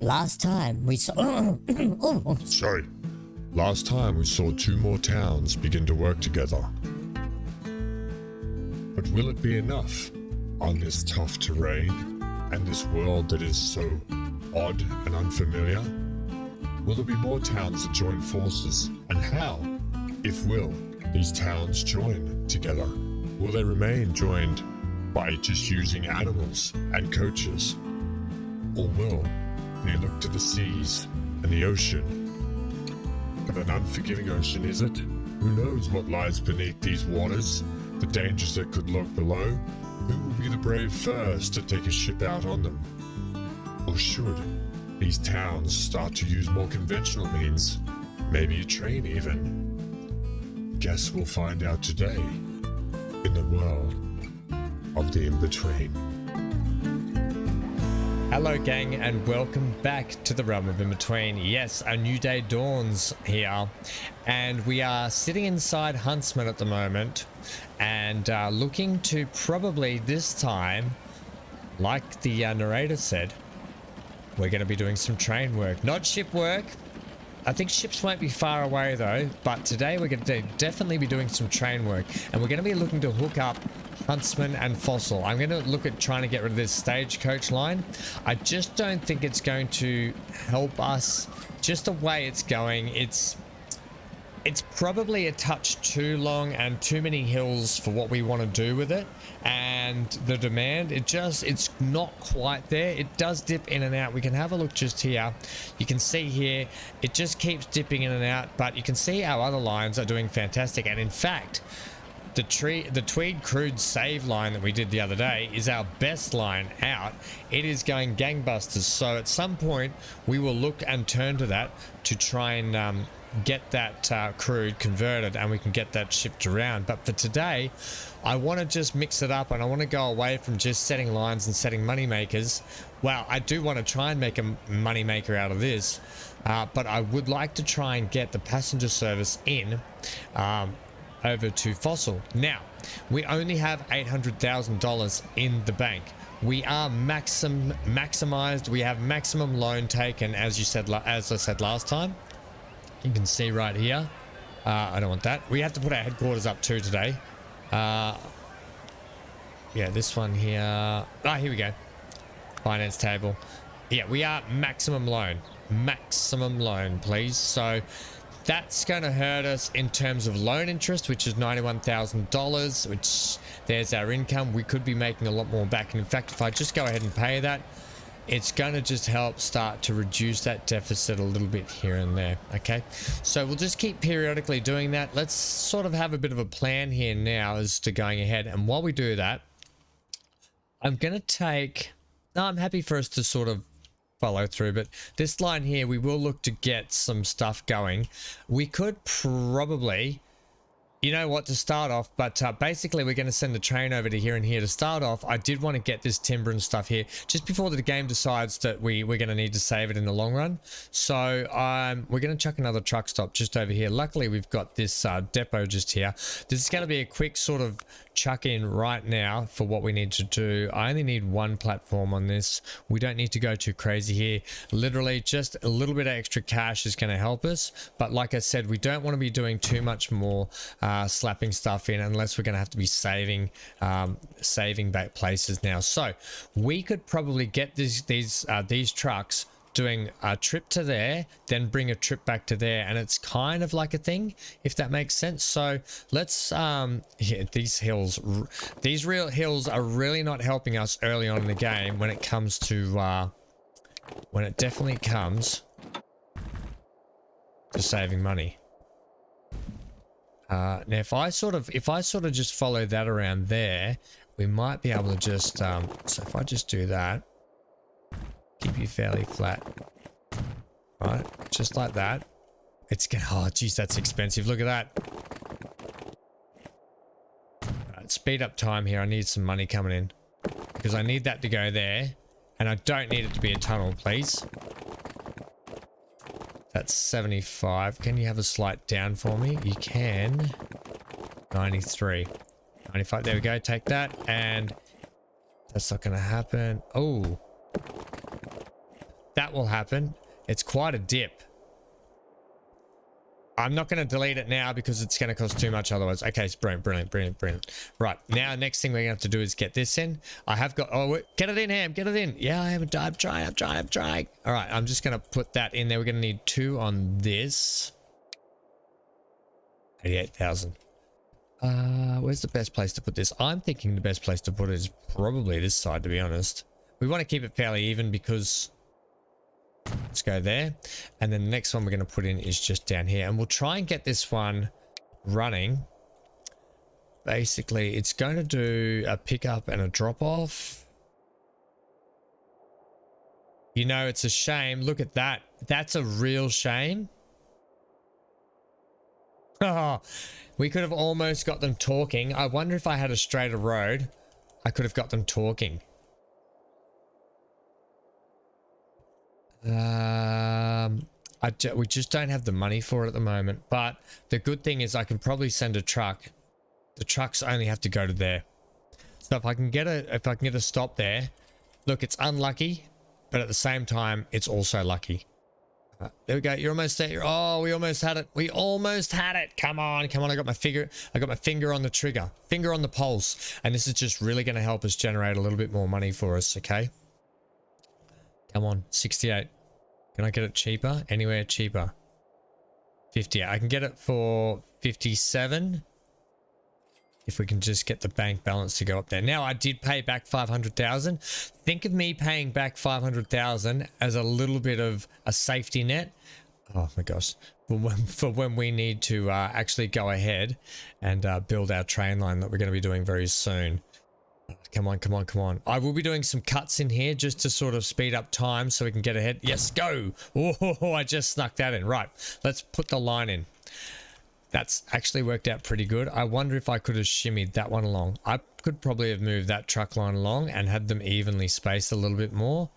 last time we saw... Sorry. Last time we saw 2 more towns begin to work together. But will it be enough on this tough terrain and this world that is so odd and unfamiliar? Will there be more towns that join forces? And how, if will, these towns join together? Will they remain joined by just using animals and coaches? Or will they look to the seas and the ocean? But an unforgiving ocean, is it? Who knows what lies beneath these waters? The dangers that could lurk below? Who will be the brave first to take a ship out on them? Or should these towns start to use more conventional means? Maybe a train even? Guess we'll find out today in the world of the in-between. Hello gang, and welcome back to the realm of in-between. Yes, a new day dawns here, and we are sitting inside Huntsman at the moment and looking to probably this time, like the narrator said, we're going to be doing some train work, not ship work. I think ships won't be far away though, but today we're going to definitely be doing some train work, and we're going to be looking to hook up Huntsman and Fossil. I'm going to look at trying to get rid of this stagecoach line. I just don't think it's going to help us. Just the way it's going, it's probably a touch too long and too many hills for what we want to do with it, and the demand, it's not quite there. It does dip in and out. We can have a look just here. You can see here it just keeps dipping in and out, but you can see our other lines are doing fantastic. And in fact, the Tweed crude save line that we did the other day is our best line out. It is going gangbusters. So at some point we will look and turn to that to try and get that crude converted, and we can get that shipped around. But for today, I want to just mix it up, and I want to go away from just setting lines and setting money makers. Well, I do want to try and make a money maker out of this, but I would like to try and get the passenger service in over to Fossil. Now, we only have $800,000 in the bank. We are maximized. We have maximum loan taken, as I said last time. You can see right here. I don't want that. We have to put our headquarters up too today. Yeah, this one here. Here we go. Finance table. Yeah, we are maximum loan. Maximum loan, please. So that's going to hurt us in terms of loan interest, which is $91,000, which there's our income. We could be making a lot more back. And in fact, if I just go ahead and pay that, it's going to just help start to reduce that deficit a little bit here and there. Okay, so we'll just keep periodically doing that. Let's sort of have a bit of a plan here now as to going ahead. And while we do that, I'm going to take... No, I'm happy for us to sort of follow through, but this line here, we will look to get some stuff going. We could probably, you know what, to start off, but basically we're going to send the train over to here and here. To start off, I did want to get this timber and stuff here just before the game decides that we're going to need to save it in the long run. So we're going to chuck another truck stop just over here. Luckily we've got this depot just here. This is going to be a quick sort of chuck in right now for what we need to do. I only need one platform on this. We don't need to go too crazy here. Literally just a little bit of extra cash is going to help us, but like I said, we don't want to be doing too much more slapping stuff in unless we're going to have to be saving back places now. So we could probably get these trucks doing a trip to there, then bring a trip back to there, and it's kind of like a thing, if that makes sense. So let's these real hills are really not helping us early on in the game when it comes to when it definitely comes to saving money. Now if I sort of just follow that around there, we might be able to just so if I just do that, keep you fairly flat, right, just like that. It's gonna, oh geez, that's expensive. Look at that. Right, speed up time here. I need some money coming in because I need that to go there, and I don't need it to be a tunnel, please. That's 75. Can you have a slight down for me? You can. 93. 95. There we go. Take that. And that's not going to happen. Oh. That will happen. It's quite a dip. I'm not going to delete it now because it's going to cost too much otherwise. Okay, it's brilliant. Right, now next thing we're going to have to do is get this in. I have got, oh, get it in, Ham, get it in. Yeah, I'm trying. All right, I'm just going to put that in there. We're going to need 2 on this. 88,000. Where's the best place to put this? I'm thinking the best place to put it is probably this side, to be honest. We want to keep it fairly even because... Let's go there. And then the next one we're going to put in is just down here. And we'll try and get this one running. Basically, it's going to do a pickup and a drop off. You know, it's a shame. Look at that. That's a real shame. Oh, we could have almost got them talking. I wonder if I had a straighter road, I could have got them talking. We just don't have the money for it at the moment, but the good thing is I can probably send a truck. The trucks only have to go to there. So if I can get a stop there, look, it's unlucky, but at the same time, it's also lucky. There we go. You're almost there. Oh, we almost had it. We almost had it. Come on. I got my finger on the trigger, finger on the pulse. And this is just really going to help us generate a little bit more money for us. Okay. Come on. 68. Can I get it cheaper? Anywhere cheaper? 50. I can get it for 57. If we can just get the bank balance to go up there. Now, I did pay back 500,000. Think of me paying back 500,000 as a little bit of a safety net. Oh my gosh. For when we need to actually go ahead and build our train line that we're going to be doing very soon. Come on. I will be doing some cuts in here just to sort of speed up time so we can get ahead. Yes, go. Oh, I just snuck that in. Right. Let's put the line in. That's actually worked out pretty good. I wonder if I could have shimmied that one along. I could probably have moved that truck line along and had them evenly spaced a little bit more.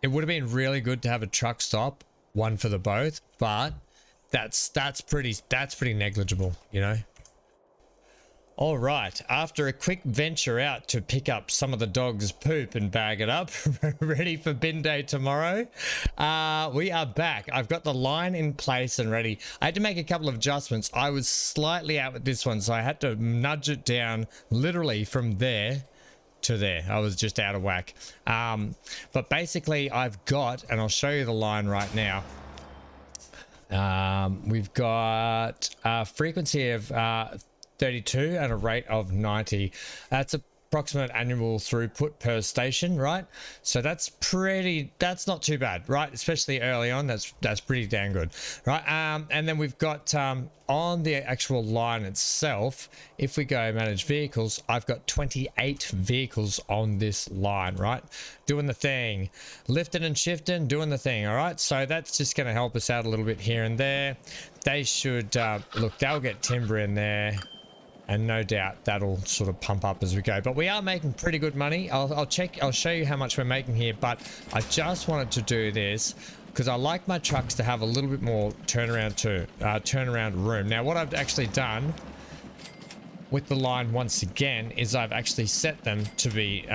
It would have been really good to have a truck stop, one for the both, but that's pretty negligible, you know. All right, after a quick venture out to pick up some of the dog's poop and bag it up, ready for bin day tomorrow, we are back. I've got the line in place and ready. I had to make a couple of adjustments. I was slightly out with this one, so I had to nudge it down literally from there to there. I was just out of whack. But basically, I've got, and I'll show you the line right now. We've got a frequency of 32 and a rate of 90. That's approximate annual throughput per station, right? So that's not too bad, right? Especially early on, that's pretty damn good, right? And then we've got on the actual line itself, if we go manage vehicles, I've got 28 vehicles on this line, right? Doing the thing, lifting and shifting, doing the thing, all right? So that's just going to help us out a little bit here and there. They should, look, they'll get timber in there. And no doubt that'll sort of pump up as we go. But we are making pretty good money. I'll show you how much we're making here. But I just wanted to do this because I like my trucks to have a little bit more turnaround room. Now, what I've actually done with the line once again is I've actually set them to be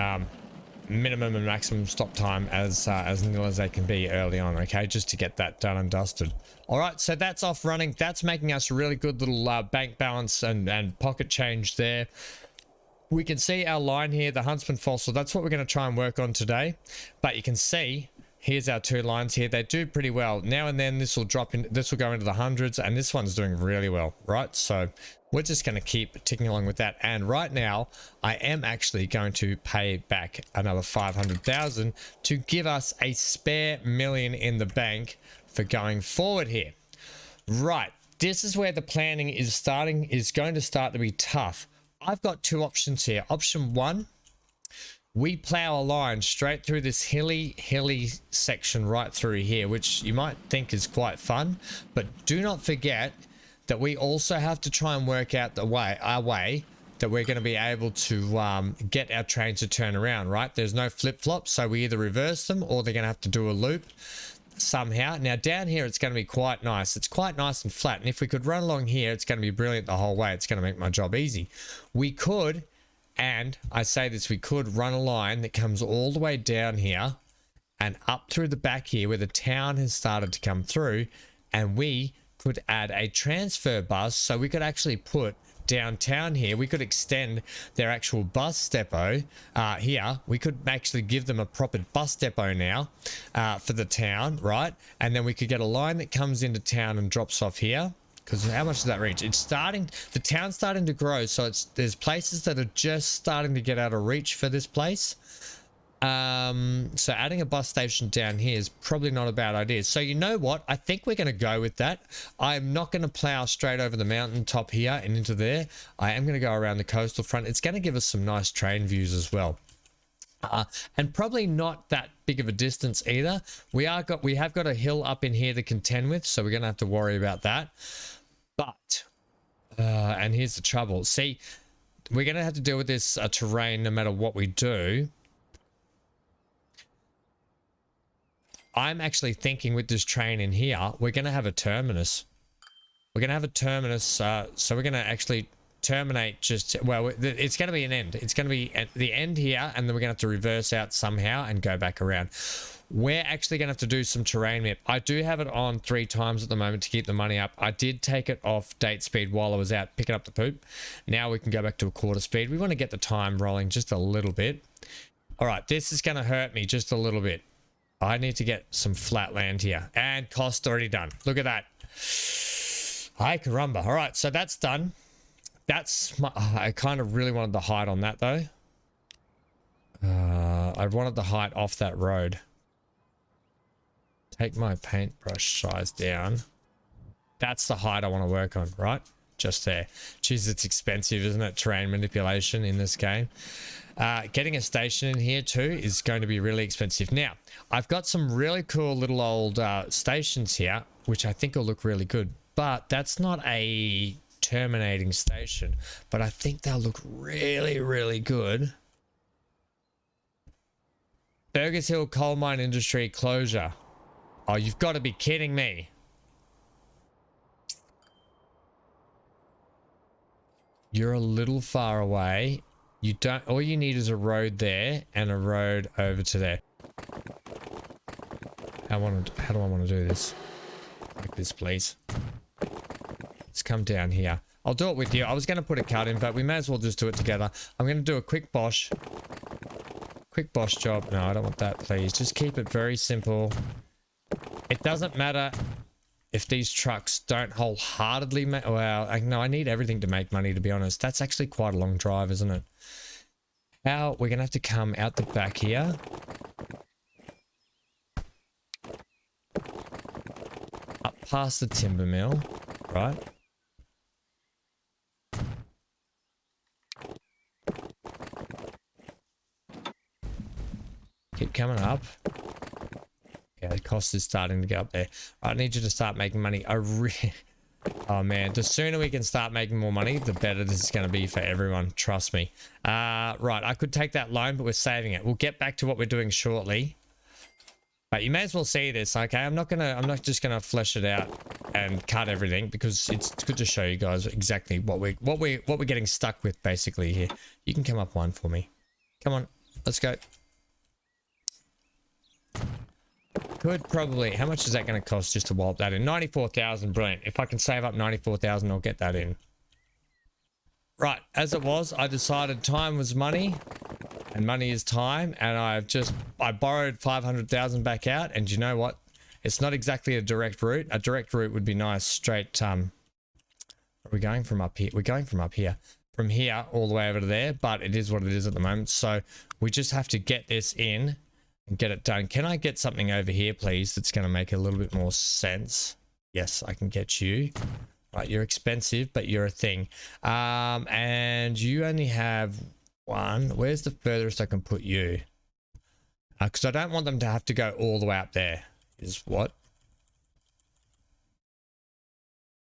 minimum and maximum stop time as nil as they can be early on, okay, just to get that done and dusted. All right, so that's off running. That's making us a really good little bank balance and pocket change there. We can see our line here, the Huntsman Fossil. That's what we're going to try and work on today. But you can see, here's our 2 lines here. They do pretty well. Now and then this will drop in, this will go into the hundreds, and this one's doing really well, right? So we're just going to keep ticking along with that. And right now, I am actually going to pay back another 500,000 to give us a spare million in the bank for going forward here. Right, this is where the planning is going to start to be tough. I've got 2 options here. Option 1, we plow a line straight through this hilly section right through here, which you might think is quite fun, but do not forget that we also have to try and work out our way that we're going to be able to get our train to turn around, right? There's no flip-flops, so we either reverse them or they're going to have to do a loop somehow. Now down here it's going to be quite nice. It's quite nice and flat, and if we could run along here, it's going to be brilliant the whole way. It's going to make my job easy. We could, and I say this, we could run a line that comes all the way down here and up through the back here where the town has started to come through, and we could add a transfer bus, so we could actually put downtown here, we could extend their actual bus depot here. We could actually give them a proper bus depot now for the town, right? And then we could get a line that comes into town and drops off here. Because how much does that reach? It's starting, the town's starting to grow, so there's places that are just starting to get out of reach for this place. So adding a bus station down here is probably not a bad idea. So you know what? I think we're going to go with that. I'm not going to plow straight over the mountain top here and into there. I am going to go around the coastal front. It's going to give us some nice train views as well. And probably not that big of a distance either. We have got a hill up in here to contend with, so we're going to have to worry about that. But, and here's the trouble. See, we're going to have to deal with this terrain no matter what we do. I'm actually thinking with this train in here, we're going to have a terminus. We're going to have a terminus, so we're going to actually terminate just, well, it's going to be an end. It's going to be at the end here, and then we're going to have to reverse out somehow and go back around. We're actually going to have to do some terrain map. I do have it on 3 times at the moment to keep the money up. I did take it off date speed while I was out picking up the poop. Now we can go back to a quarter speed. We want to get the time rolling just a little bit. All right, this is going to hurt me just a little bit. I need to get some flat land here. And cost already done. Look at that. Hi, caramba. All right, so that's done. That's my, I kind of really wanted the height on that though. I wanted the height off that road. Take my paintbrush size down. That's the height I want to work on, right? Just there. Jeez, it's expensive, isn't it? Terrain manipulation in this game. Getting a station in here too is going to be really expensive. Now, I've got some really cool little old stations here, which I think will look really good. But that's not a terminating station. But I think they'll look really, really good. Burgess Hill Coal Mine Industry closure. Oh, you've got to be kidding me. You're a little far away. You don't, all you need is a road there and a road over to there. How do I want to do this? Like this, please. Let's come down here. I'll do it with you. I was going to put a cut in, but we may as well just do it together. I'm going to do a quick bosh. Quick bosh job. No, I don't want that, please. Just keep it very simple. It doesn't matter if these trucks don't wholeheartedly make... Well, no, I need everything to make money, to be honest. That's actually quite a long drive, isn't it? Now, we're going to have to come out the back here. Up past the timber mill, right? Keep coming up. Yeah, the cost is starting to get up there. I need you to start making money. Oh man, the sooner we can start making more money, the better this is going to be for everyone. Trust me. Right, I could take that loan, but we're saving it. We'll get back to what we're doing shortly. But you may as well see this, okay? I'm not just gonna flesh it out and cut everything because it's good to show you guys exactly what we're getting stuck with basically here. You can come up one for me. Come on, let's go. Could probably, how much is that going to cost just to wallop that in? 94,000, brilliant. If I can save up 94,000, I'll get that in. Right, as it was, I decided time was money, and money is time, and I borrowed 500,000 back out, and you know what? It's not exactly a direct route. A direct route would be nice, straight, are we going from up here? We're going from up here. From here all the way over to there, but it is what it is at the moment, so we just have to get this in and get it done. Can I get something over here, please, that's going to make a little bit more sense? Yes, I can get you. Right, you're expensive, but you're a thing. And you only have one. Where's the furthest I can put you? Because I don't want them to have to go all the way up there. Is what?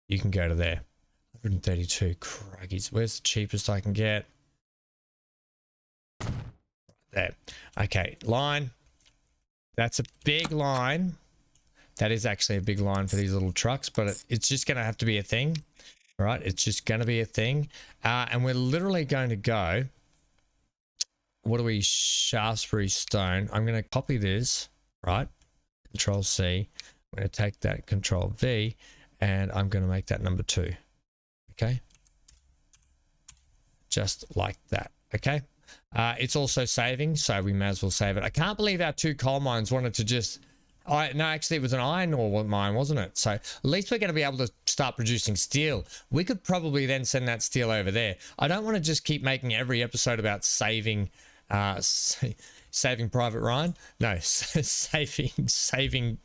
You can go to there. 132. Cruggies. Where's the cheapest I can get? There. Okay, line. That's a big line. That is actually a big line for these little trucks, but it's just going to have to be a thing. All right, it's just going to be a thing. And we're literally going to go... What are we? Shaftesbury Stone. I'm going to copy this. right? Control C. I'm going to take that Control V, and I'm going to make that number 2. Okay. Just like that. Okay. It's also saving, so we may as well save it. I can't believe our 2 coal mines wanted to just... no, actually it was an iron ore mine, wasn't it? So at least we're going to be able to start producing steel. We could probably then send that steel over there. I don't want to just keep making every episode about saving saving Private Ryan. No, saving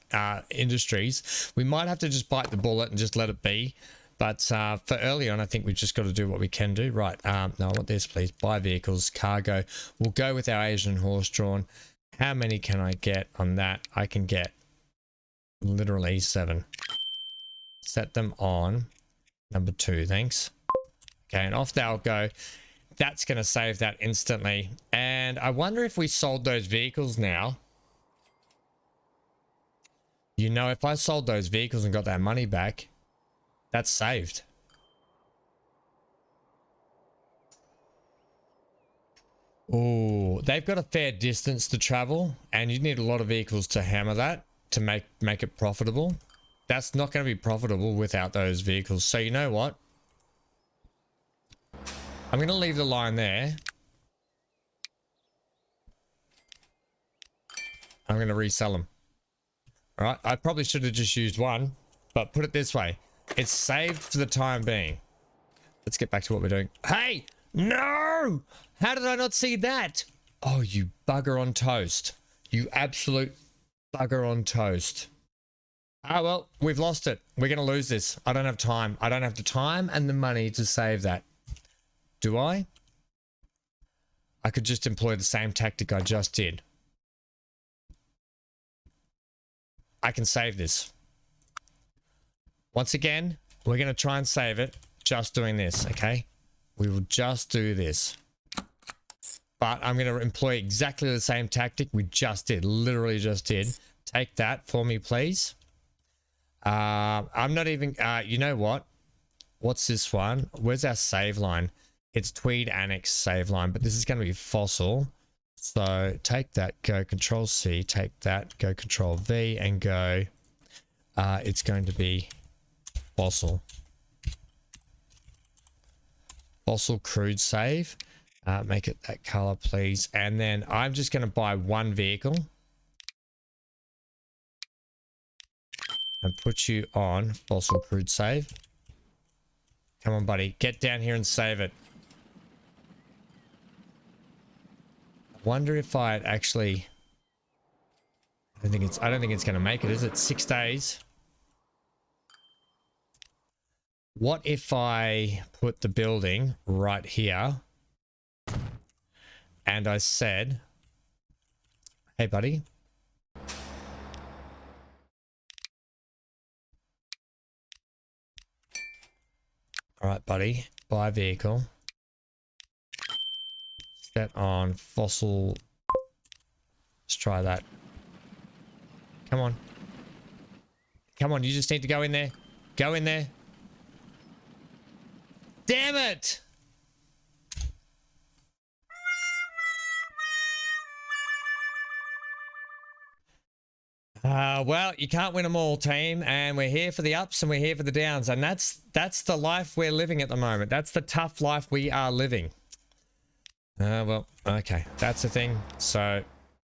industries. We might have to just bite the bullet and just let it be. But for early on, I think we've just got to do what we can do. Right. No, I want this, please. Buy vehicles, cargo. We'll go with our Asian horse-drawn. How many can I get on that? I can get literally 7. Set them on number 2. Thanks. Okay, and off they'll go. That's going to save that instantly. And I wonder if we sold those vehicles now. You know, if I sold those vehicles and got that money back, that's saved. Oh, they've got a fair distance to travel, and you need a lot of vehicles to hammer that to make it profitable. That's not going to be profitable without those vehicles. So you know what? I'm going to leave the line there. I'm going to resell them. All right. I probably should have just used one, but put it this way. It's saved for the time being. Let's get back to what we're doing. Hey, no! How did I not see that? Oh, you bugger on toast. You absolute bugger on toast. Ah, well, we've lost it. We're going to lose this. I don't have time. I don't have the time and the money to save that. Do I? I could just employ the same tactic I just did. I can save this. Once again, we're going to try and save it just doing this, okay? We will just do this. But I'm going to employ exactly the same tactic we just did. Literally just did. Take that for me, please. I'm not even... you know what? What's this one? Where's our save line? It's Tweed Annex save line, but this is going to be fossil. So take that, go Control C, take that, go Control V, and go... it's going to be fossil. Fossil crude save. Make it that color, please. And then I'm just going to buy one vehicle. And put you on fossil crude save. Come on, buddy. Get down here and save it. I wonder if I'd actually... I don't think it's going to make it, is it? 6 days. What if I put the building right here and I said, hey, buddy. All right, buddy, buy vehicle. Set on fossil. Let's try that. Come on. Come on, you just need to go in there. Go in there. Damn it! Well, you can't win them all, team, and we're here for the ups and we're here for the downs, and that's the life we're living at the moment. That's the tough life we are living. Well, okay, that's the thing. So,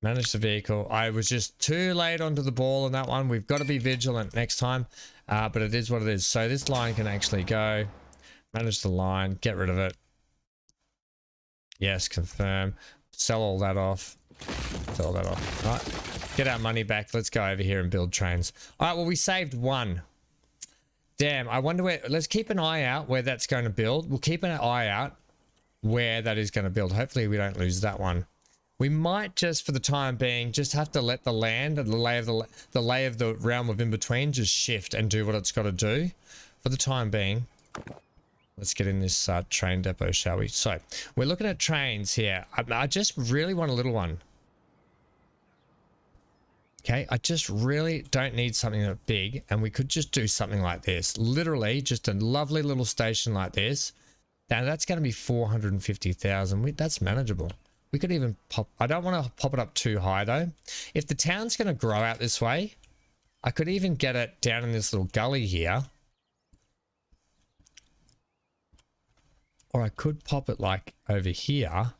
manage the vehicle. I was just too late onto the ball on that one. We've got to be vigilant next time, but it is what it is. So this line can actually go. Manage the line, get rid of it. Yes, confirm. Sell all that off. Sell all that off. All right, get our money back. Let's go over here and build trains. All right, well, we saved one. Damn, I wonder where... Let's keep an eye out where that's going to build. We'll keep an eye out where that is going to build. Hopefully we don't lose that one. We might just, for the time being, just have to let the land and the lay of the realm of in-between just shift and do what it's got to do. For the time being... Let's get in this train depot, shall we? So, we're looking at trains here. I just really want a little one. Okay, I just really don't need something that big, and we could just do something like this. Literally, just a lovely little station like this. Now, that's going to be 450,000. That's manageable. We could even pop, I don't want to pop it up too high though. If the town's going to grow out this way, I could even get it down in this little gully here. Or I could pop it like over here.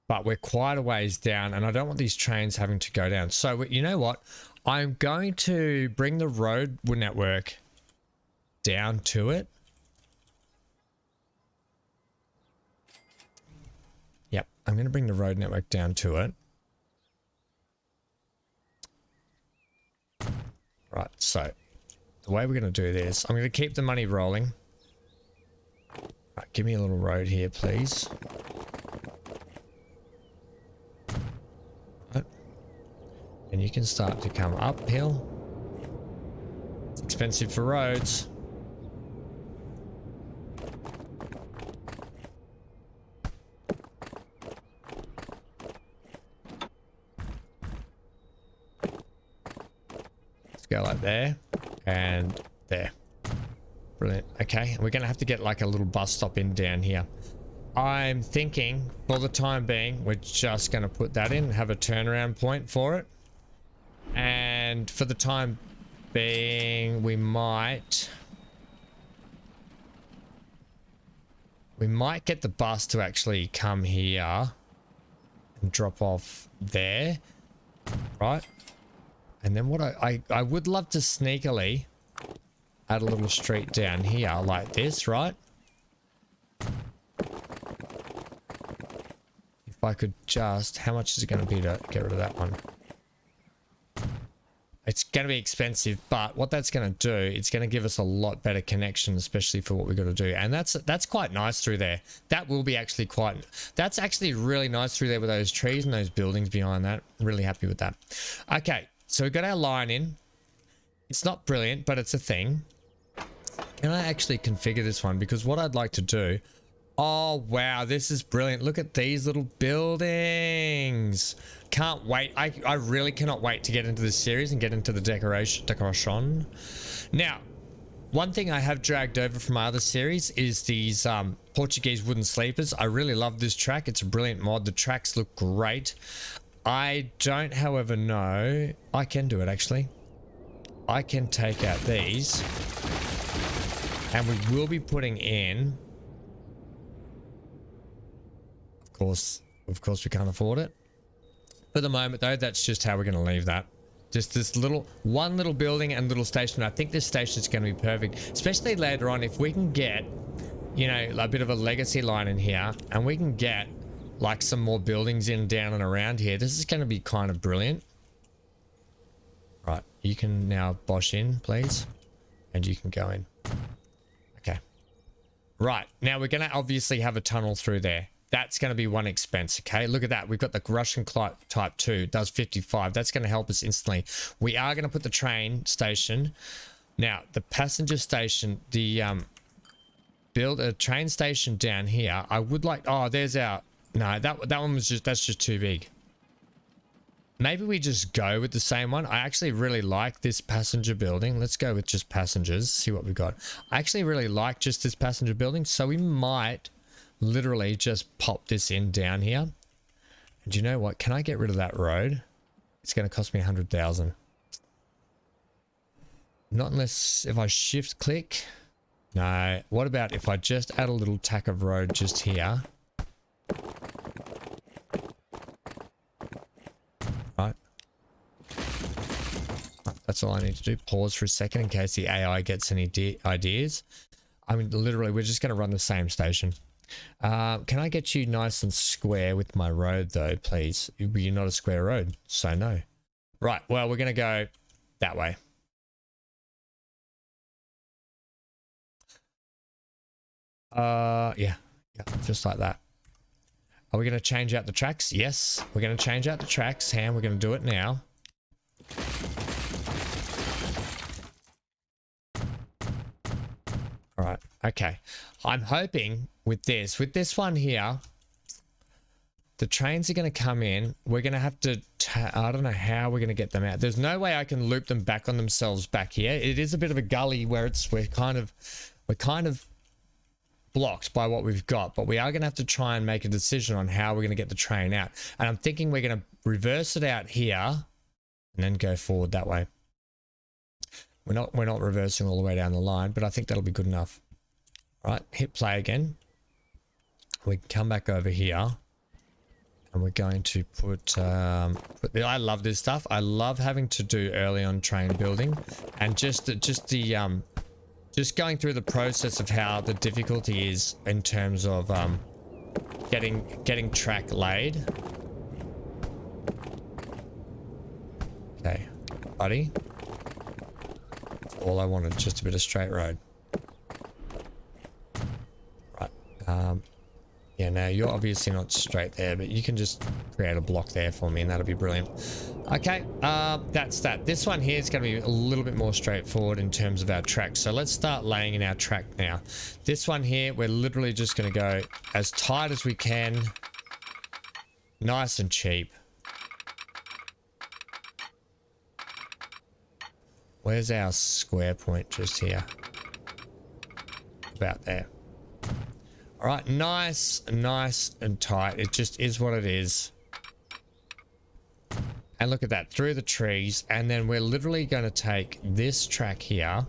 But we're quite a ways down and I don't want these trains having to go down. So you know what? I'm going to bring the road network down to it. Yep, I'm going to bring the road network down to it. Right, so the way we're going to do this, I'm going to keep the money rolling. Right, give me a little road here, please. Right. And you can start to come uphill. It's expensive for roads. Go like there and there. Brilliant. Okay, we're gonna have to get like a little bus stop in down here. I'm thinking for the time being we're just gonna put that in, have a turnaround point for it, and for the time being we might get the bus to actually come here and drop off there, right? And then what I would love to sneakily add a little street down here like this, right? If I could just, how much is it going to be to get rid of that one? It's going to be expensive, but what that's going to do, it's going to give us a lot better connection, especially for what we've got to do. And that's quite nice through there. That will be actually that's actually really nice through there with those trees and those buildings behind that. Really happy with that. Okay. So we've got our line in. It's not brilliant, but it's a thing. Can I actually configure this one? Because what I'd like to do... Oh, wow. This is brilliant. Look at these little buildings. Can't wait. I really cannot wait to get into this series and get into the decoration. Now, one thing I have dragged over from my other series is these Portuguese wooden sleepers. I really love this track. It's a brilliant mod. The tracks look great. I don't, however, know... I can do it, actually. I can take out these. And we will be putting in... Of course, we can't afford it. For the moment, though, that's just how we're going to leave that. Just this one little building and little station. I think this station is going to be perfect. Especially later on, if we can get, you know, a bit of a legacy line in here. And we can get... like some more buildings in, down and around here. This is going to be kind of brilliant. Right, you can now bosh in, please. And you can go in. Okay. Right, now we're going to obviously have a tunnel through there. That's going to be one expense, okay? Look at that. We've got the Russian Type 2. It does 55. That's going to help us instantly. We are going to put the train station. Now, the passenger station, build a train station down here. I would like... Oh, there's our... No, that one was just... That's just too big. Maybe we just go with the same one. I actually really like this passenger building. Let's go with just passengers. See what we got. I actually really like just this passenger building. So we might literally just pop this in down here. And you know what? Can I get rid of that road? It's going to cost me 100,000. Not unless if I shift click. No. What about if I just add a little tack of road just here? Right. That's all I need to do. Pause for a second in case the AI gets any ideas. I mean, literally, we're just going to run the same station. Can I get you nice and square with my road, though, please? You're not a square road, so no. Right, well, we're going to go that way. Yeah, just like that. Are we going to change out the tracks? Yes, we're going to change out the tracks, Ham. We're going to do it now. All right, okay. I'm hoping with this one here, the trains are going to come in. We're going to have to, I don't know how we're going to get them out. There's no way I can loop them back on themselves back here. It is a bit of a gully where we're kind of blocked by what we've got, but we are going to have to try and make a decision on how we're going to get the train out. And I'm thinking we're going to reverse it out here and then go forward that way. We're not reversing all the way down the line, but I think that'll be good enough. All right, hit play again. We can come back over here and we're going to put I love this stuff. I love having to do early on train building, and just going through the process of how the difficulty is in terms of getting track laid. Okay, buddy. All I wanted, just a bit of straight road. Right. Yeah, now you're obviously not straight there, but you can just create a block there for me and that'll be brilliant. Okay, that's that. This one here is going to be a little bit more straightforward in terms of our track. So let's start laying in our track now. This one here, we're literally just going to go as tight as we can. Nice and cheap. Where's our square point? Just here. About there. All right, nice and tight. It just is what it is. And look at that, through the trees. And then we're literally going to take this track here.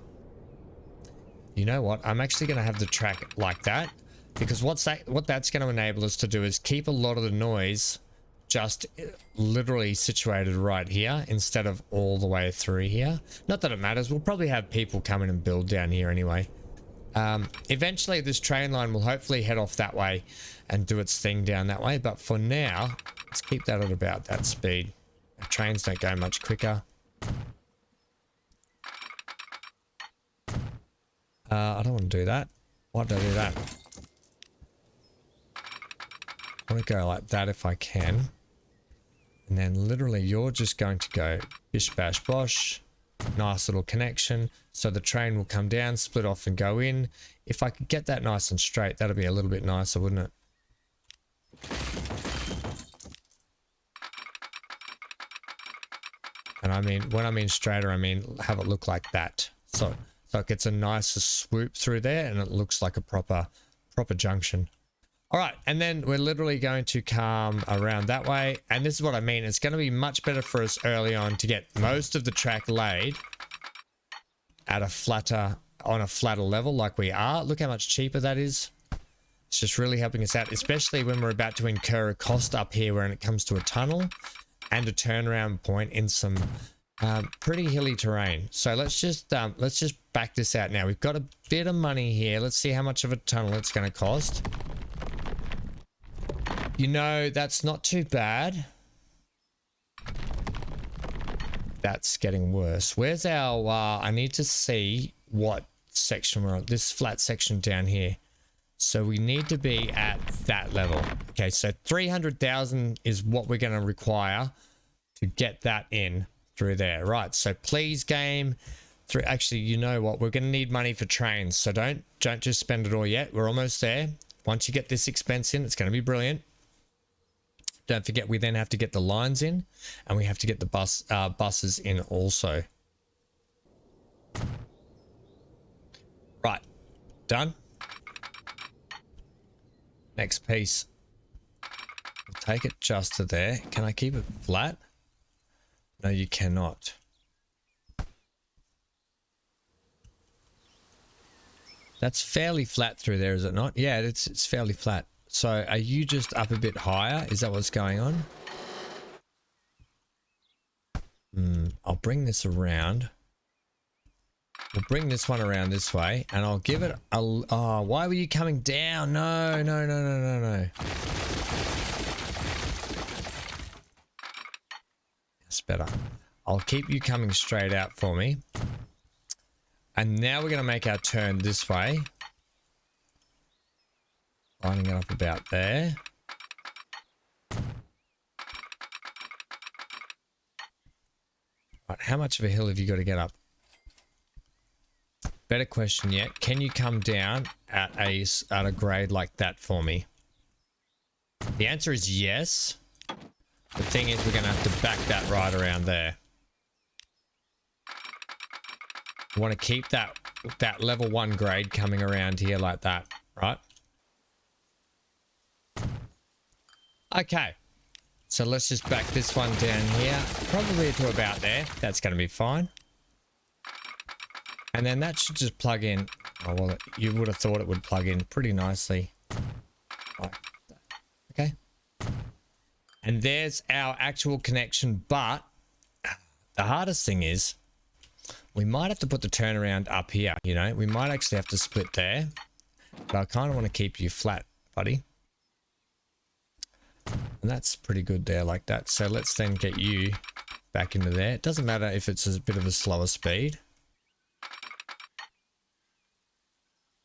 You know what? I'm actually going to have the track like that, because what that's going to enable us to do is keep a lot of the noise just literally situated right here instead of all the way through here. Not that it matters. We'll probably have people come in and build down here anyway. Eventually this train line will hopefully head off that way and do its thing down that way. But for now, let's keep that at about that speed. Our trains don't go much quicker. I don't want to do that. Why did I do that? I want to go like that if I can. And then literally you're just going to go bish bash bosh. Nice little connection. So the train will come down, split off and go in. If I could get that nice and straight, that'd be a little bit nicer, wouldn't it? And I mean, when I mean straighter, I mean have it look like that. So it gets a nicer swoop through there and it looks like a proper junction. All right, and then we're literally going to come around that way. And this is what I mean. It's going to be much better for us early on to get most of the track laid at on a flatter level like we are. Look how much cheaper that is. It's just really helping us out, especially when we're about to incur a cost up here when it comes to a tunnel and a turnaround point in some pretty hilly terrain. So let's just back this out now. We've got a bit of money here. Let's see how much of a tunnel it's going to cost. You know, that's not too bad. That's getting worse. Where's our, I need to see what section we're on. This flat section down here. So we need to be at that level. Okay, so 300,000 is what we're going to require to get that in through there. Right, so please game. Actually, you know what? We're going to need money for trains. So don't just spend it all yet. We're almost there. Once you get this expense in, it's going to be brilliant. Don't forget, we then have to get the lines in, and we have to get the buses in also. Right, done. Next piece. We'll take it just to there. Can I keep it flat? No, you cannot. That's fairly flat through there, is it not? Yeah, it's fairly flat. So are you just up a bit higher? Is that what's going on? I'll bring this around. We'll bring this one around this way and I'll give it a... Oh, why were you coming down? No. That's better. I'll keep you coming straight out for me. And now we're going to make our turn this way. Lining it up about there. Right, how much of a hill have you got to get up? Better question yet. Can you come down at a grade like that for me? The answer is yes. The thing is, we're going to have to back that right around there. We want to keep that level 1 grade coming around here like that, right? Okay. So let's just back this one down here. Probably to about there. That's going to be fine. And then that should just plug in. Oh, well, you would have thought it would plug in pretty nicely. Like that. Okay. And there's our actual connection. But the hardest thing is we might have to put the turnaround up here. You know, we might actually have to split there. But I kind of want to keep you flat, buddy. And that's pretty good there like that. So let's then get you back into there. It doesn't matter if it's a bit of a slower speed.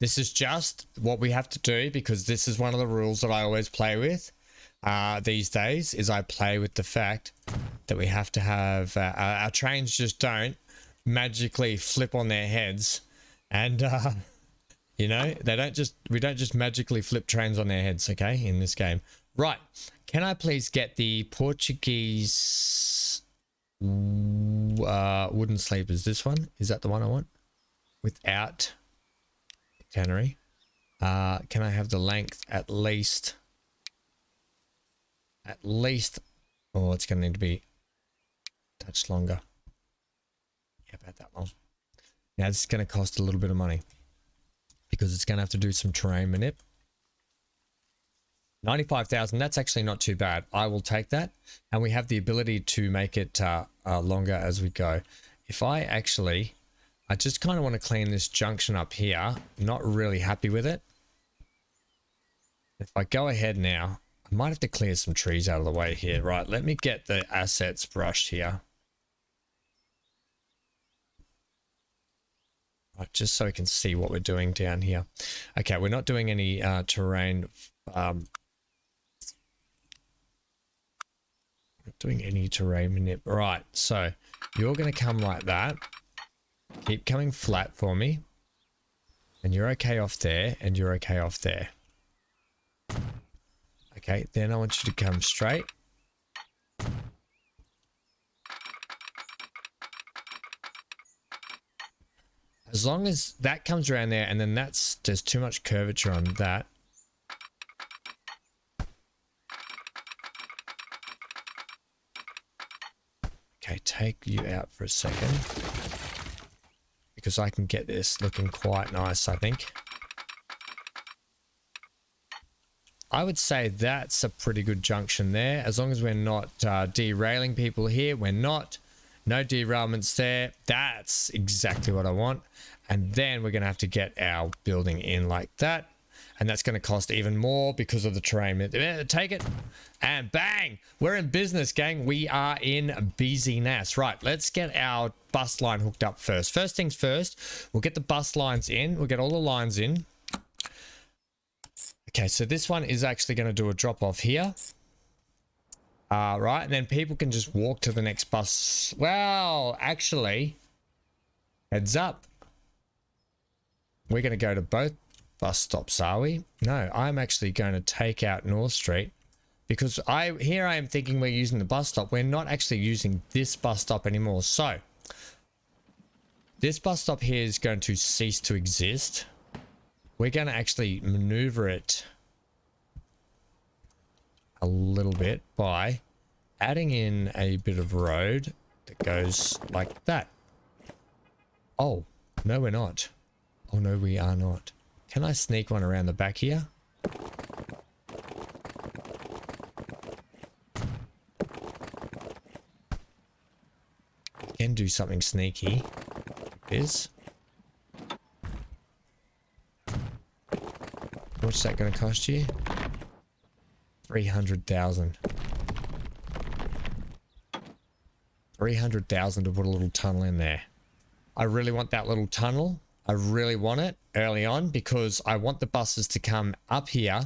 This is just what we have to do because this is one of the rules that I always play with these days is I play with the fact that we have to have our trains just don't magically flip on their heads and you know, we don't just magically flip trains on their heads, okay, in this game. Right, can I please get the Portuguese wooden sleepers? This one, is that the one I want? Without tannery. Can I have the length at least, oh, it's going to need to be a touch longer. Yeah, about that long. Now this is going to cost a little bit of money because it's going to have to do some terrain manip. 95,000, that's actually not too bad. I will take that. And we have the ability to make it longer as we go. If I just kind of want to clean this junction up here. Not really happy with it. If I go ahead now, I might have to clear some trees out of the way here. Right, let me get the assets brushed here. Right, just so we can see what we're doing down here. Okay, we're not doing any terrain. Not doing any terrain manip. Right, so you're going to come like that. Keep coming flat for me. And you're okay off there, and you're okay off there. Okay, then I want you to come straight. As long as that comes around there, and then there's too much curvature on that. Okay, take you out for a second. Because I can get this looking quite nice, I think. I would say that's a pretty good junction there. As long as we're not derailing people here. We're not. No derailments there. That's exactly what I want. And then we're going to have to get our building in like that. And that's going to cost even more because of the terrain. Take it. And bang! We're in business, gang. We are in busyness. Right, let's get our bus line hooked up first. First things first, we'll get the bus lines in. We'll get all the lines in. Okay, so this one is actually going to do a drop off here. Right, and then people can just walk to the next bus. Well, actually, heads up. We're going to go to both bus stops, are we? No, I'm actually going to take out North Street because here I am thinking we're using the bus stop. We're not actually using this bus stop anymore. So this bus stop here is going to cease to exist. We're going to actually maneuver it a little bit by adding in a bit of road that goes like that. Oh, no, we're not. Oh, no, we are not. Can I sneak one around the back here? I can do something sneaky. Like this. What's that going to cost you? 300,000. 300,000 to put a little tunnel in there. I really want that little tunnel. I really want it early on because I want the buses to come up here,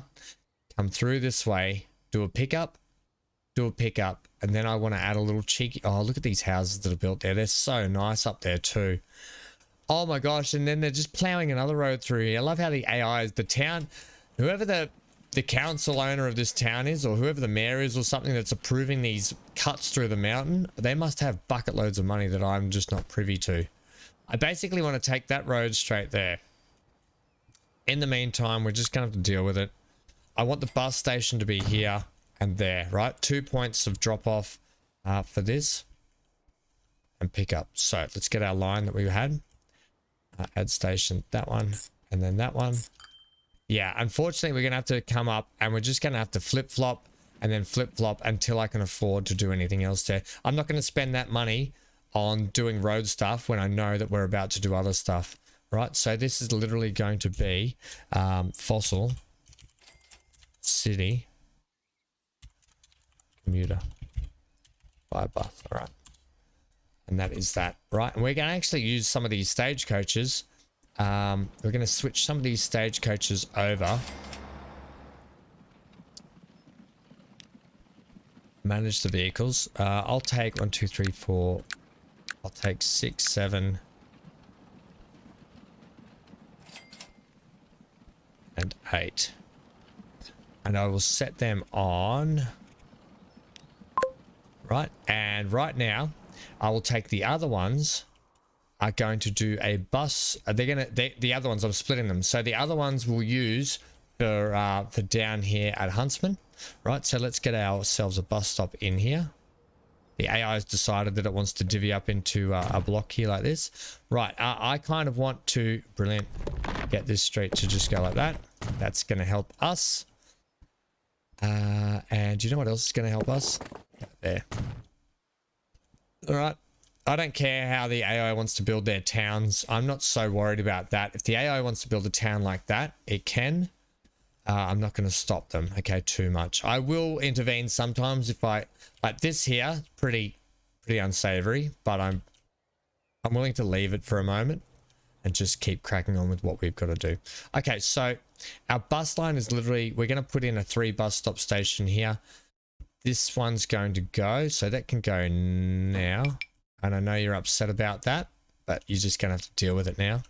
come through this way, do a pickup, and then I want to add a little cheeky... Oh, look at these houses that are built there. They're so nice up there too. Oh my gosh, and then they're just plowing another road through here. I love how the AI is, the town, whoever the council owner of this town is, or whoever the mayor is or something that's approving these cuts through the mountain, they must have bucket loads of money that I'm just not privy to. I basically want to take that road straight there. In the meantime, we're just going to have to deal with it. I want the bus station to be here, and there, right? 2 points of drop off for this and pick up. So let's get our line that we had. Add station, that one, and then that one. Yeah, unfortunately, we're going to have to come up and we're just going to have to flip-flop and then flip-flop until I can afford to do anything else there. I'm not going to spend that money on doing road stuff when I know that we're about to do other stuff, right? So this is literally going to be fossil city commuter by bus, all right? And that is that, right? And we're going to actually use some of these stagecoaches. We're going to switch some of these stagecoaches over. Manage the vehicles. I'll take 1, 2, 3, 4. I'll take 6, 7. And 8. And I will set them on. Right. And right now, I will take the other ones. Are going to do a bus. The other ones, I'm splitting them. So the other ones we'll use for down here at Huntsman, right? So let's get ourselves a bus stop in here. The AI has decided that it wants to divvy up into a block here like this. Right, I kind of want to, brilliant, get this street to just go like that. That's going to help us. And you know what else is going to help us? There. All right. I don't care how the AI wants to build their towns. I'm not so worried about that. If the AI wants to build a town like that, it can. I'm not going to stop them, okay, too much. I will intervene sometimes if I... Like this here, pretty unsavory, but I'm willing to leave it for a moment and just keep cracking on with what we've got to do. Okay, so our bus line is literally... We're going to put in a 3 bus stop station here. This one's going to go, so that can go now. And I know you're upset about that, but you're just going to have to deal with it now.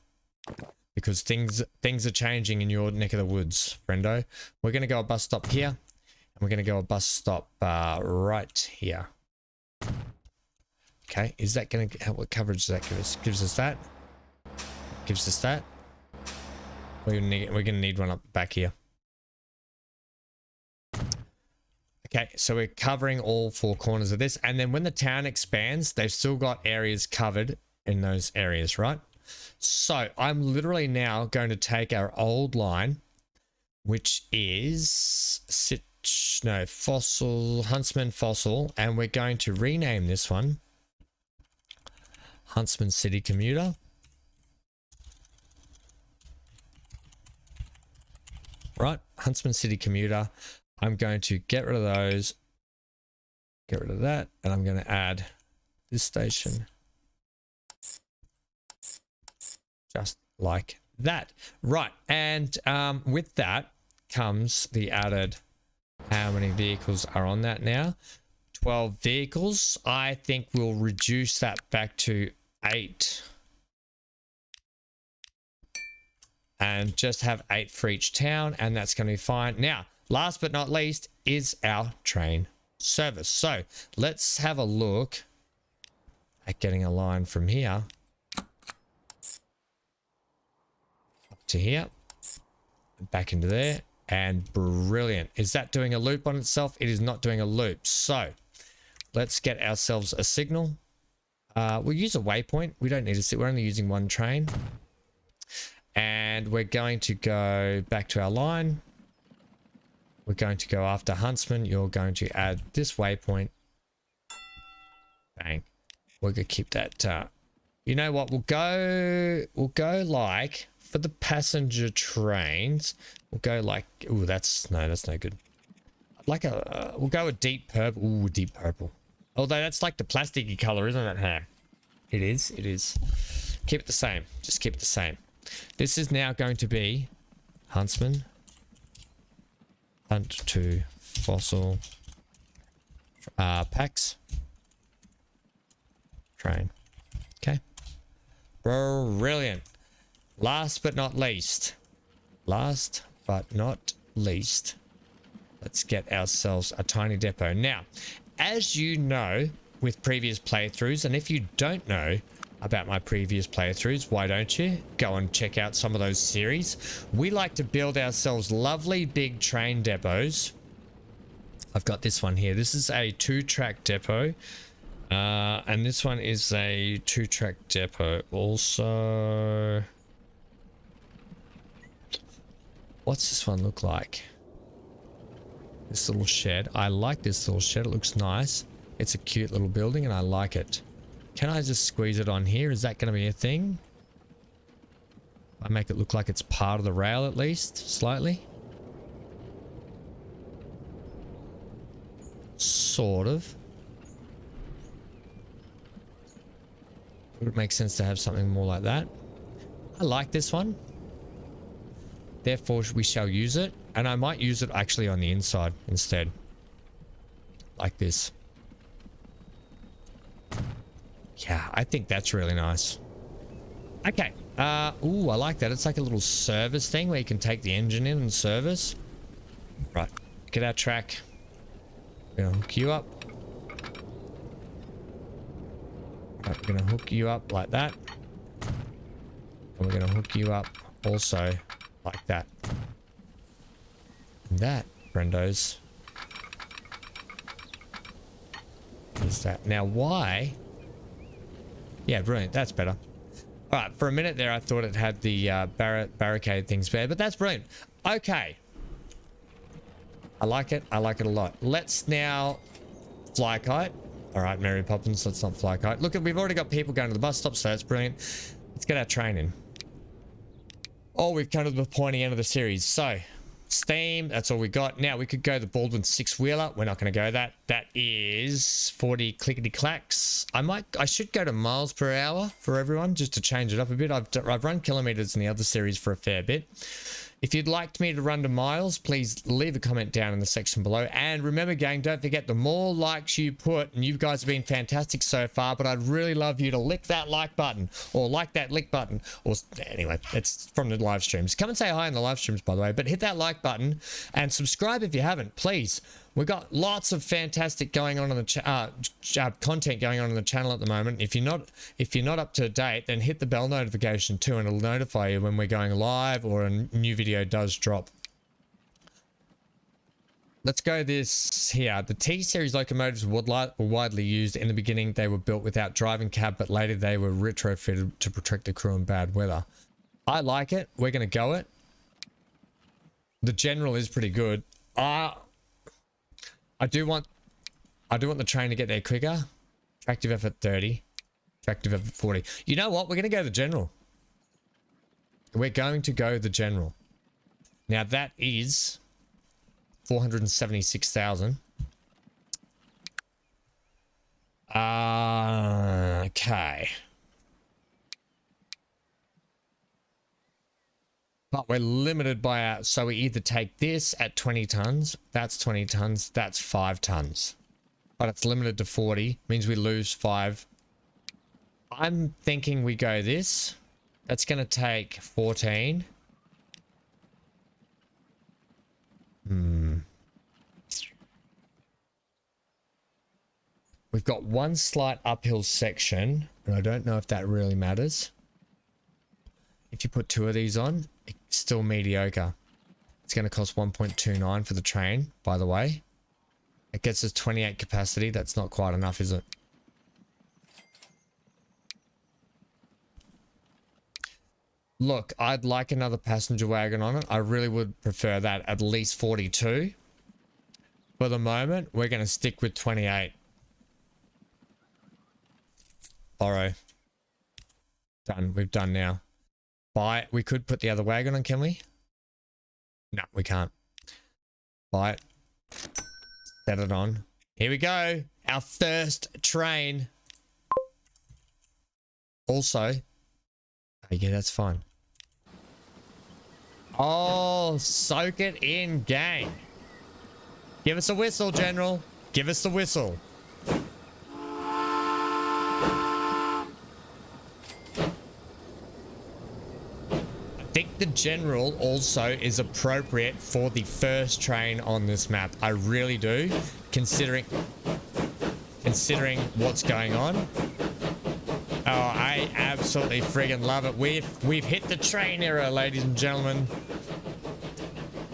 Because things are changing in your neck of the woods, friendo. We're going to go a bus stop here. And we're going to go a bus stop right here. Okay, is that going to... What coverage does that give us? Gives us that. Gives us that. We're going to need one up back here. Okay, so we're covering all 4 corners of this. And then when the town expands, they've still got areas covered in those areas, right? So I'm literally now going to take our old line, which is Huntsman Fossil, and we're going to rename this one Huntsman City Commuter. Right, Huntsman City Commuter. I'm going to get rid of those, get rid of that, and I'm going to add this station. Just like that. Right, and with that comes the added, how many vehicles are on that now? 12 vehicles. I think we'll reduce that back to 8. And just have 8 for each town, and that's going to be fine. Now, last but not least is our train service. So let's have a look at getting a line from here up to here, back into there, and brilliant. Is that doing a loop on itself? It is not doing a loop. So let's get ourselves a signal. We'll use a waypoint. We don't need to sit. We're only using 1 train. And we're going to go back to our line. We're going to go after Huntsman. You're going to add this waypoint. Bang. We're going to keep that. You know what? We'll go like for the passenger trains. We'll go like, ooh, that's no good. Like we'll go a deep purple. Ooh, deep purple. Although that's like the plasticky color, isn't it? Huh? It is. It is. Keep it the same. Just keep it the same. This is now going to be Huntsman. Hunt to fossil packs. Train. Okay. Brilliant. Last but not least. Let's get ourselves a tiny depot. Now, as you know, with previous playthroughs, and if you don't know about my previous playthroughs, why don't you go and check out some of those series? We like to build ourselves lovely big train depots I've got this one here. This is a 2-track depot. And this one is a 2-track depot. Also, what's this one look like? This little shed. I like this little shed. It looks nice. It's a cute little building and I like it. Can I just squeeze it on here? Is that going to be a thing? I make it look like it's part of the rail at least, slightly. Sort of. It would make sense to have something more like that. I like this one. Therefore, we shall use it. And I might use it actually on the inside instead. Like this. Yeah, I think that's really nice. Okay. Ooh, I like that. It's like a little service thing where you can take the engine in and service. Right. Get our track. We're gonna hook you up. Right, we're gonna hook you up like that. And we're gonna hook you up also like that. And that, friendos, is that. Now why? Yeah, brilliant. That's better. All right, for a minute there I thought it had the barricade things there, but that's brilliant. Okay. I like it. I like it a lot. Let's now fly kite. All right, Mary Poppins, let's not fly kite. Look, we've already got people going to the bus stop, so that's brilliant. Let's get our train in. Oh, we've come to the pointy end of the series. So, steam, that's all we got. Now, we could go the Baldwin 6-wheeler. We're not going to go that. That is 40 clickety-clacks. I should go to miles per hour for everyone, just to change it up a bit. I've run kilometers in the other series for a fair bit. If you'd like me to run to miles, please leave a comment down in the section below. And remember, gang, don't forget, the more likes you put, and you guys have been fantastic so far, but I'd really love you to lick that like button, or like that lick button, or anyway, it's from the live streams. Come and say hi in the live streams, by the way, but hit that like button and subscribe if you haven't, please. We've got lots of fantastic going on the content going on the channel at the moment. If you're not up to date, then hit the bell notification too, and it'll notify you when we're going live or a new video does drop. Let's go this here. The T-Series locomotives were widely used. In the beginning, they were built without driving cab, but later they were retrofitted to protect the crew in bad weather. I like it. We're going to go it. The general is pretty good. I do want the train to get there quicker. Tractive effort 30. Tractive effort 40. You know what? We're going to go the general. We're going to go the general. Now that is 476,000. Okay. But we're limited by our, so we either take this at 20 tons, that's 20 tons, that's 5 tons. But it's limited to 40, means we lose 5. I'm thinking we go this. That's going to take 14. We've got one slight uphill section, and I don't know if that really matters. If you put 2 of these on, it's still mediocre. It's going to cost 1.29 for the train, by the way. It gets us 28 capacity. That's not quite enough, is it? Look, I'd like another passenger wagon on it. I really would prefer that, at least 42. For the moment, we're going to stick with 28. Borrow. Done. We've done now. Buy it. We could put the other wagon on, can we? No, we can't. Buy it. Set it on. Here we go. Our first train. Also. Oh, yeah, that's fine. Oh, soak it in, gang. Give us a whistle, General. Give us the whistle. I think the General also is appropriate for the first train on this map. I really do, considering what's going on. Oh, I absolutely friggin' love it. We've hit the train era, ladies and gentlemen.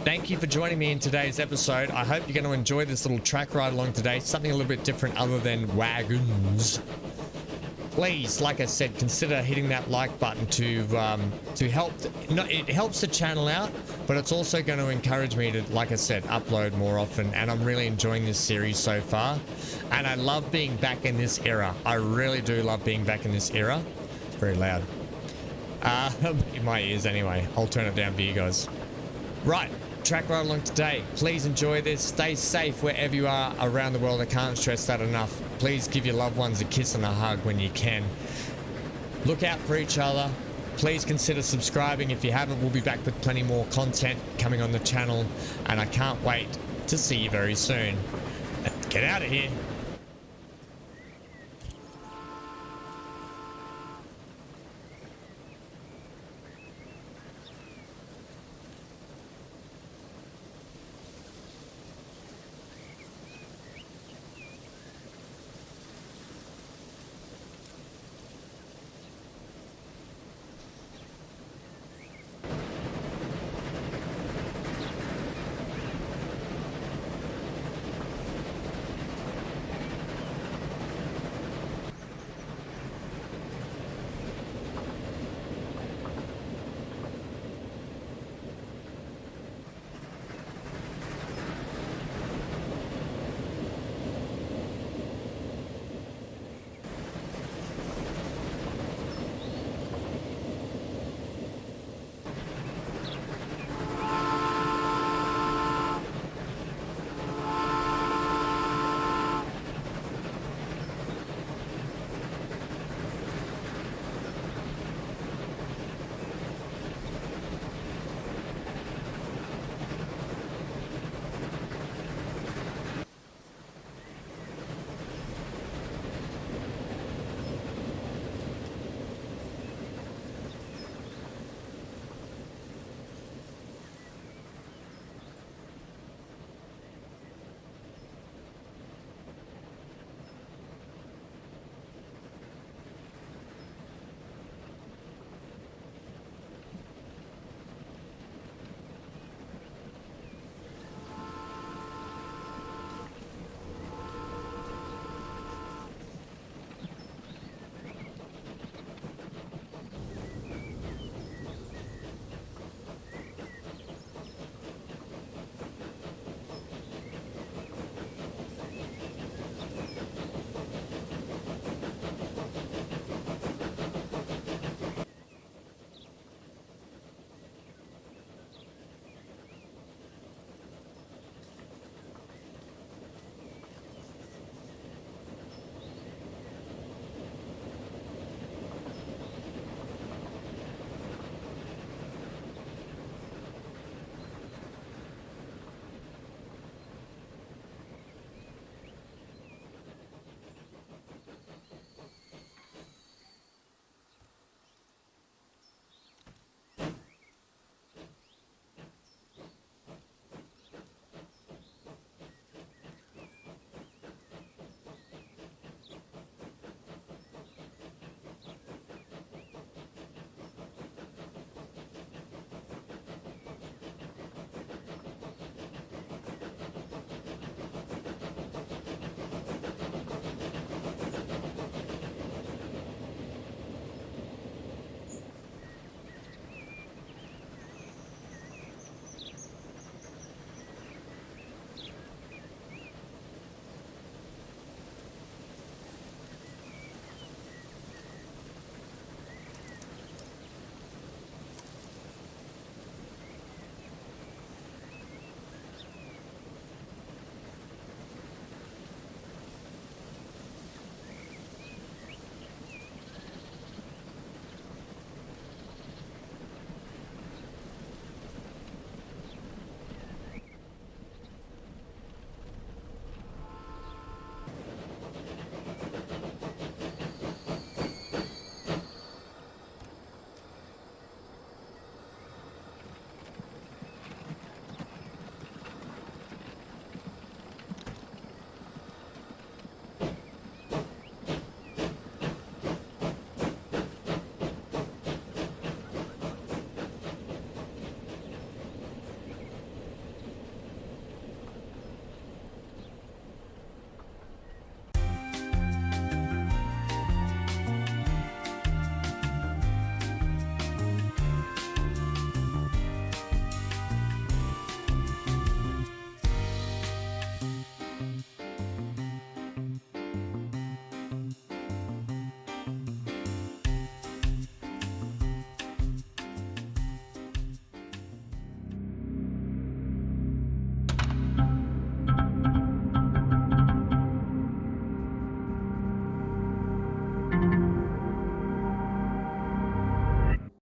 thank you for joining me in today's episode. I hope you're going to enjoy this little track ride along today. Something a little bit different other than wagons. Please, like I said, consider hitting that like button to help. No, it helps the channel out, but it's also going to encourage me to, like I said, upload more often. And I'm really enjoying this series so far. And I love being back in this era. I really do love being back in this era. It's very loud. In my ears anyway. I'll turn it down for you guys. Right. Track ride along today. Please enjoy this. Stay safe wherever you are around the world. I can't stress that enough. Please give your loved ones a kiss and a hug when you can. Look out for each other. Please consider subscribing if you haven't. We'll be back with plenty more content coming on the channel, and I can't wait to see you very soon. Get out of here.